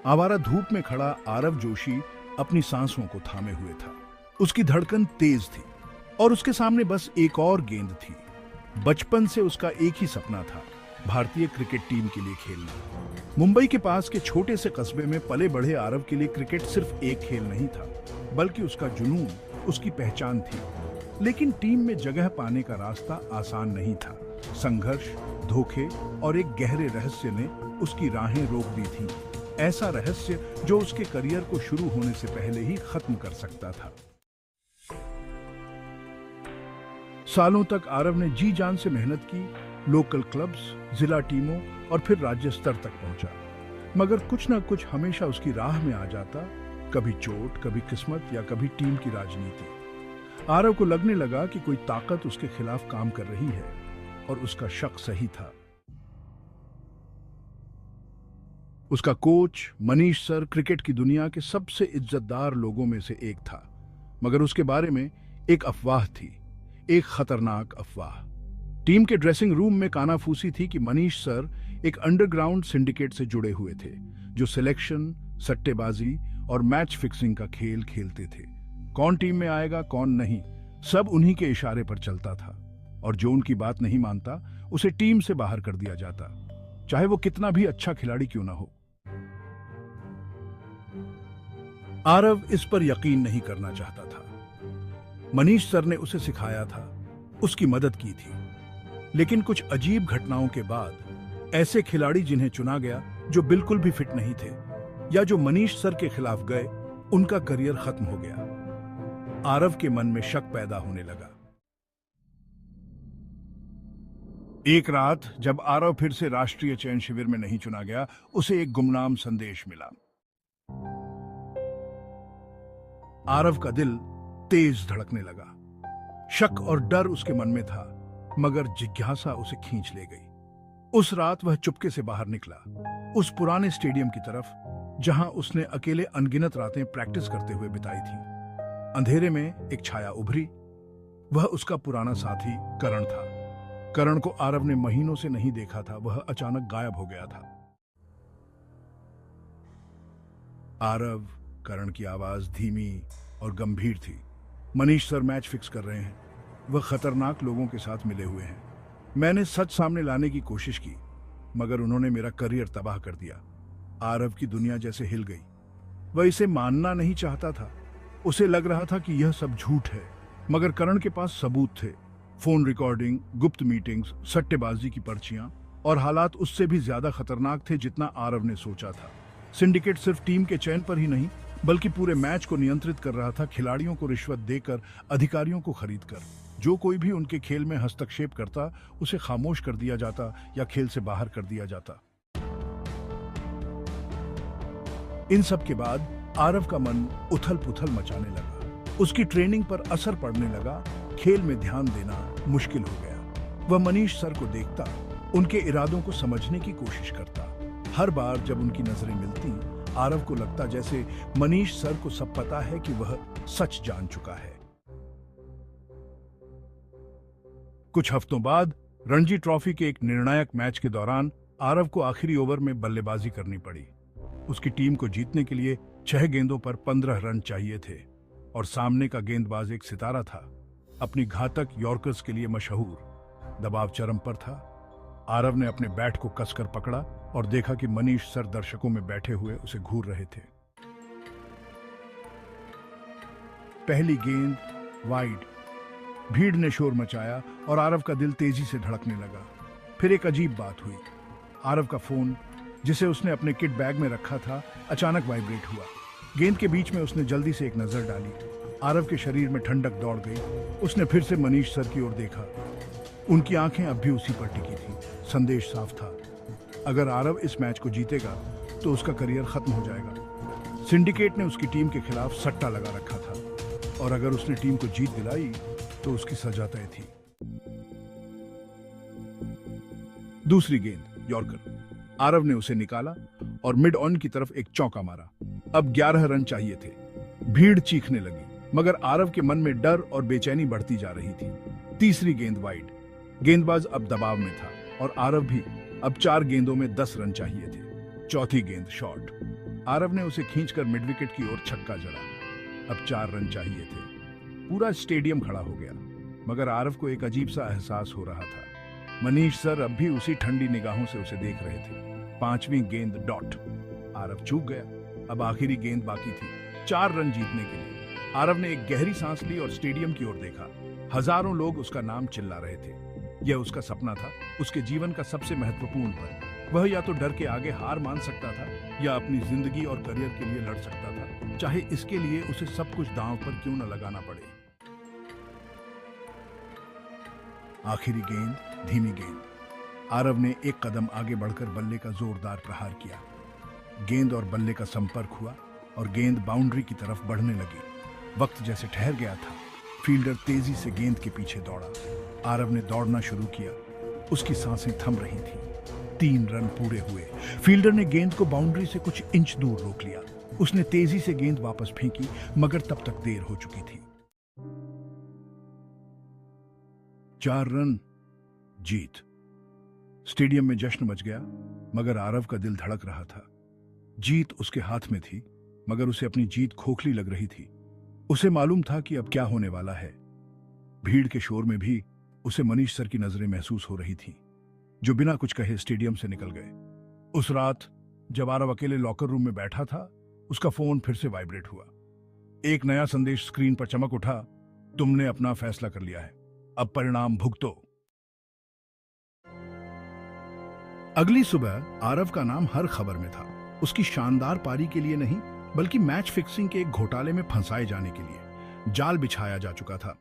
आवारा धूप में खड़ा आरव जोशी अपनी सांसों को थामे हुए था। उसकी धड़कन तेज थी और उसके सामने बस एक और गेंद थी। बचपन से उसका एक ही सपना था, भारतीय क्रिकेट टीम के लिए खेलना। मुंबई के पास के छोटे से कस्बे में पले बढ़े आरव के लिए क्रिकेट सिर्फ एक खेल नहीं था, बल्कि उसका जुनून, उसकी पहचान थी। लेकिन टीम में जगह पाने का रास्ता आसान नहीं था। संघर्ष, धोखे और एक गहरे रहस्य ने उसकी राहें रोक दी थीं। ऐसा रहस्य जो उसके करियर को शुरू होने से पहले ही खत्म कर सकता था। सालों तक आरव ने जी जान से मेहनत की, लोकल क्लब्स, जिला टीमों और फिर राज्य स्तर तक पहुंचा। मगर कुछ ना कुछ हमेशा उसकी राह में आ जाता, कभी चोट, कभी किस्मत या कभी टीम की राजनीति। आरव को लगने लगा कि कोई ताकत उसके खिलाफ काम कर रही है, और उसका शक सही था। उसका कोच मनीष सर क्रिकेट की दुनिया के सबसे इज्जतदार लोगों में से एक था, मगर उसके बारे में एक अफवाह थी, एक खतरनाक अफवाह। टीम के ड्रेसिंग रूम में कानाफूसी थी कि मनीष सर एक अंडरग्राउंड सिंडिकेट से जुड़े हुए थे, जो सिलेक्शन, सट्टेबाजी और मैच फिक्सिंग का खेल खेलते थे। कौन टीम में आएगा, कौन नहीं, सब उन्हीं के इशारे पर चलता था। और जो उनकी बात नहीं मानता, उसे टीम से बाहर कर दिया जाता, चाहे वो कितना भी अच्छा खिलाड़ी क्यों ना हो। आरव इस पर यकीन नहीं करना चाहता था। मनीष सर ने उसे सिखाया था, उसकी मदद की थी। लेकिन कुछ अजीब घटनाओं के बाद ऐसे खिलाड़ी जिन्हें चुना गया, जो बिल्कुल भी फिट नहीं थे या जो मनीष सर के खिलाफ गए, उनका करियर खत्म हो गया। आरव के मन में शक पैदा होने लगा। एक रात जब आरव फिर से राष्ट्रीय चयन शिविर में नहीं चुना गया, उसे एक गुमनाम संदेश मिला। आरव का दिल तेज धड़कने लगा। शक और डर उसके मन में था, मगर जिज्ञासा उसे खींच ले गई। उस रात वह चुपके से बाहर निकला, उस पुराने स्टेडियम की तरफ जहां उसने अकेले अनगिनत रातें प्रैक्टिस करते हुए बिताई थी। अंधेरे में एक छाया उभरी। वह उसका पुराना साथी करण था। करण को आरव ने महीनों से नहीं देखा था, वह अचानक गायब हो गया था। आरव, करण की आवाज धीमी और गंभीर थी। मनीष सर मैच फिक्स कर रहे हैं, वह खतरनाक लोगों के साथ मिले हुए हैं। मैंने सच सामने लाने की कोशिश की, मगर उन्होंने मेरा करियर तबाह कर दिया। आरव की दुनिया जैसे हिल गई। वह इसे मानना नहीं चाहता था। उसे लग रहा था कि यह सब झूठ है, मगर करण के पास सबूत थे। फोन रिकॉर्डिंग, गुप्त मीटिंग्स, सट्टेबाजी की पर्चियां, और हालात उससे भी ज्यादा खतरनाक थे जितना आरव ने सोचा था। सिंडिकेट सिर्फ टीम के चयन पर ही नहीं, बल्कि पूरे मैच को नियंत्रित कर रहा था, खिलाड़ियों को रिश्वत देकर, अधिकारियों को खरीदकर। जो कोई भी उनके खेल में हस्तक्षेप करता, उसे खामोश कर दिया जाता या खेल से बाहर कर दिया जाता। इन सब के बाद आरव का मन उथल-पुथल मचाने लगा। उसकी ट्रेनिंग पर असर पड़ने लगा, खेल में ध्यान देना मुश्किल हो गया। वह मनीष सर को देखता, उनके इरादों को समझने की कोशिश करता। हर बार जब उनकी नजरें मिलती, आरव को लगता जैसे मनीष सर को सब पता है कि वह सच जान चुका है। कुछ हफ्तों बाद रणजी ट्रॉफी के एक निर्णायक मैच के दौरान आरव को आखिरी ओवर में बल्लेबाजी करनी पड़ी। उसकी टीम को जीतने के लिए 6 गेंदों पर 15 रन चाहिए थे, और सामने का गेंदबाज एक सितारा था, अपनी घातक यॉर्कर्स के लिए मशहूर। दबाव चरम पर था। आरव ने अपने बैट को कसकर पकड़ा और देखा कि मनीष सर दर्शकों में बैठे हुए उसे घूर रहे थे। पहली गेंद वाइड। भीड़ ने शोर मचाया और आरव का दिल तेजी से धड़कने लगा। फिर एक अजीब बात हुई। आरव का फोन, जिसे उसने अपने किट बैग में रखा था, अचानक वाइब्रेट हुआ। गेंद के बीच में उसने जल्दी से एक नजर डाली। आरव के शरीर में ठंडक दौड़ गई। उसने फिर से मनीष सर की ओर देखा। उनकी आंखें अब भी उसी पर टिकी थी। संदेश साफ था, अगर आरव इस मैच को जीतेगा तो उसका करियर खत्म हो जाएगा। सिंडिकेट ने उसकी टीम के खिलाफ सट्टा लगा रखा था, और अगर उसने टीम को जीत दिलाई तो उसकी सजा तय थी। दूसरी गेंद यॉर्कर। आरव ने उसे निकाला और मिड ऑन की तरफ एक चौका मारा। अब 11 रन चाहिए थे। भीड़ चीखने लगी, मगर आरव के मन में डर और बेचैनी बढ़ती जा रही थी। तीसरी गेंद वाइड। गेंदबाज अब दबाव में था और आरव भी। अब 4 गेंदों में 10 रन चाहिए थे। चौथी गेंद शॉर्ट। आरव ने उसे खींचकर मिड विकेट की ओर छक्का जड़ा। अब 4 रन चाहिए थे। पूरा स्टेडियम खड़ा हो गया, मगर आरव को एक अजीब सा एहसास हो रहा था। मनीष सर अब भी उसी ठंडी निगाहों से उसे देख रहे थे। 5वीं गेंद डॉट। आरव चूक गया। अब आखिरी गेंद बाकी थी 4 रन जीतने के लिए। आरव ने एक गहरी सांस ली और स्टेडियम की ओर देखा। हजारों लोग उसका नाम चिल्ला रहे थे। यह उसका सपना था, उसके जीवन का सबसे महत्वपूर्ण पल। वह या तो डर के आगे हार मान सकता था या अपनी जिंदगी और करियर के लिए लड़ सकता था, चाहे इसके लिए उसे सब कुछ दांव पर क्यों न लगाना पड़े। आखिरी गेंद, धीमी गेंद। आरव ने एक कदम आगे बढ़कर बल्ले का जोरदार प्रहार किया। गेंद और बल्ले का संपर्क हुआ और गेंद बाउंड्री की तरफ बढ़ने लगी। वक्त जैसे ठहर गया था। फील्डर तेजी से गेंद के पीछे दौड़ा। आरव ने दौड़ना शुरू किया। उसकी सांसें थम रही थीं। 3 रन पूरे हुए। फील्डर ने गेंद को बाउंड्री से कुछ इंच दूर रोक लिया। उसने तेजी से गेंद वापस फेंकी, मगर तब तक देर हो चुकी थी। 4 रन, जीत। स्टेडियम में जश्न मच गया, मगर आरव का दिल धड़क रहा था। जीत उसके हाथ में थी, मगर उसे अपनी जीत खोखली लग रही थी। उसे मालूम था कि अब क्या होने वाला है। भीड़ के शोर में भी उसे मनीष सर की नजरें महसूस हो रही थीं, जो बिना कुछ कहे स्टेडियम से निकल गए। उस रात जब आरव अकेले लॉकर रूम में बैठा था, उसका फोन फिर से वाइब्रेट हुआ। एक नया संदेश स्क्रीन पर चमक उठा। तुमने अपना फैसला कर लिया है, अब परिणाम भुगतो। अगली सुबह आरव का नाम हर खबर में था। उसकी शानदार पारी के लिए नहीं, बल्कि मैच फिक्सिंग के एक घोटाले में फंसाए जाने के लिए जाल बिछाया जा चुका था।